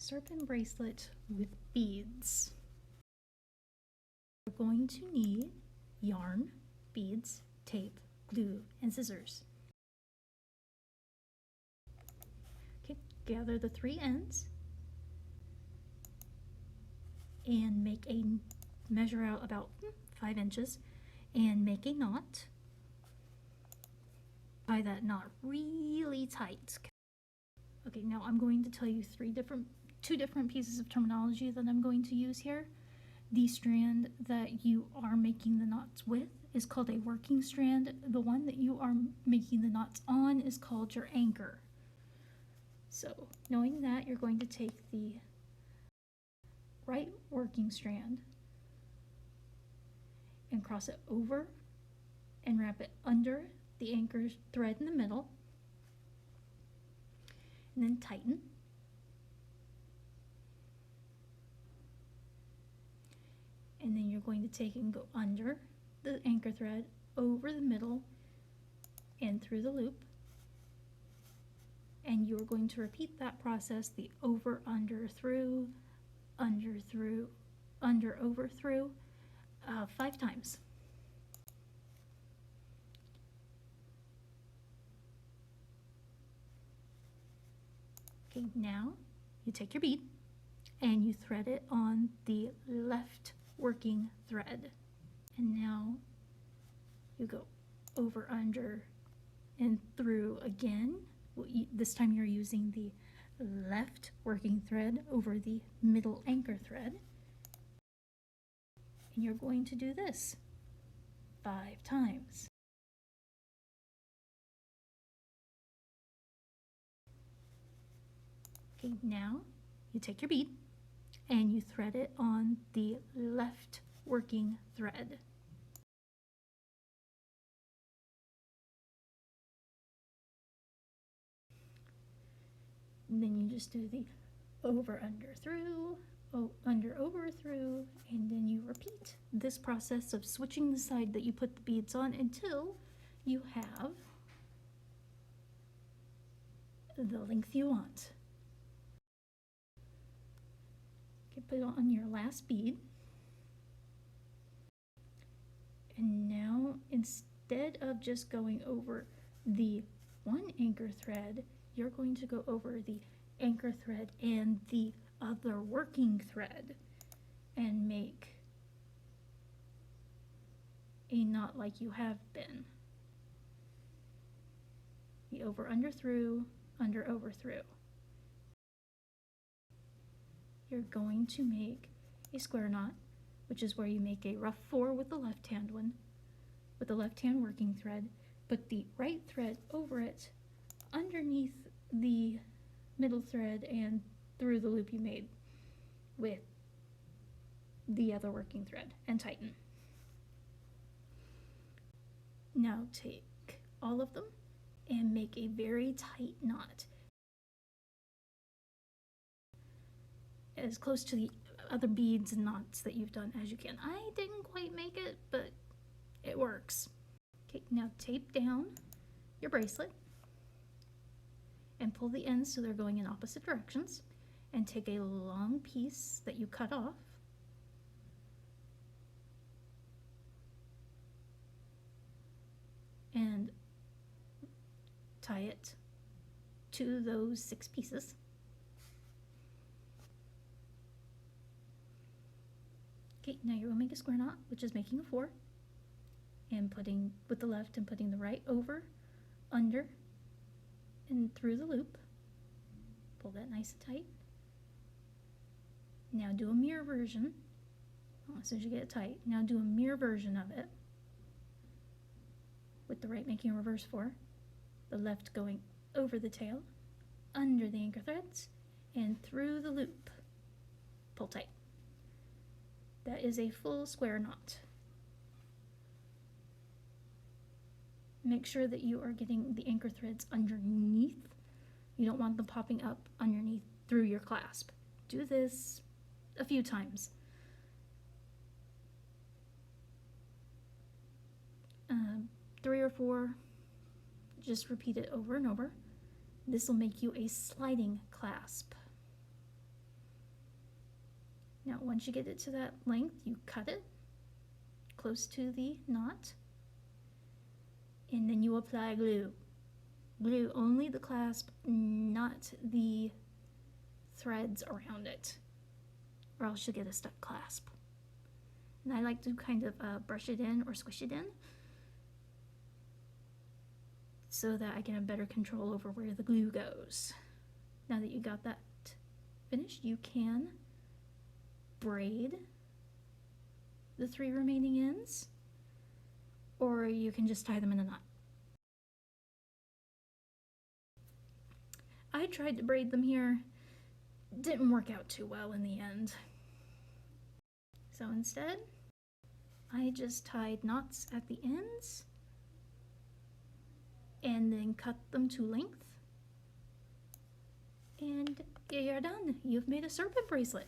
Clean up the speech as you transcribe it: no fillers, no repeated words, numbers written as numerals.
Serpent bracelet with beads. We're going to need yarn, beads, tape, glue, and scissors. Okay, gather the three ends and make a measure out about 5 inches and make a knot. Tie that knot really tight. Okay, now I'm going to tell you two different pieces of terminology that I'm going to use here. The strand that you are making the knots with is called a working strand. The one that you are making the knots on is called your anchor. So, knowing that, you're going to take the right working strand and cross it over and wrap it under the anchor thread in the middle, and then tighten. And then you're going to take and go under the anchor thread, over the middle, and through the loop. And you're going to repeat that process, the over, under, through, under, through, under, over, through, 5 times. Okay, now you take your bead and you thread it on the left working thread. And now you go over, under, and through again. This time you're using the left working thread over the middle anchor thread. And you're going to do this 5 times. Okay, now you take your bead and you thread it on the left working thread. And then you just do the over, under, through, under, over, through, and then you repeat this process of switching the side that you put the beads on until you have the length you want. Okay, put it on your last bead. And now, instead of just going over the one anchor thread, you're going to go over the anchor thread and the other working thread and make a knot like you have been. The over, under, through, under, over, through. You're going to make a square knot, which is where you make a rough 4 with the left hand one, with the left hand working thread, put the right thread over it, underneath the middle thread and through the loop you made with the other working thread, and tighten. Now take all of them and make a very tight knot, as close to the other beads and knots that you've done as you can. I didn't quite make it, but it works. Okay, now tape down your bracelet and pull the ends so they're going in opposite directions, and take a long piece that you cut off and tie it to those 6 pieces. Okay, now you're going to make a square knot, which is making a 4, and putting with the left and putting the right over, under, and through the loop. Pull that nice and tight. Now do a mirror version. As soon as you get it tight, now do a mirror version of it, with the right making a reverse 4, the left going over the tail, under the anchor threads, and through the loop. Pull tight. That is a full square knot. Make sure that you are getting the anchor threads underneath. You don't want them popping up underneath through your clasp. Do this a few times. 3 or 4, just repeat it over and over. This will make you a sliding clasp. Now once you get it to that length, you cut it close to the knot, and then you apply glue. Glue only the clasp, not the threads around it, or else you'll get a stuck clasp. And I like to kind of brush it in or squish it in so that I can have better control over where the glue goes. Now that you got that finished, you can braid the 3 remaining ends, or you can just tie them in a knot. I tried to braid them here, didn't work out too well in the end. So instead, I just tied knots at the ends and then cut them to length. And you're done. You've made a serpent bracelet.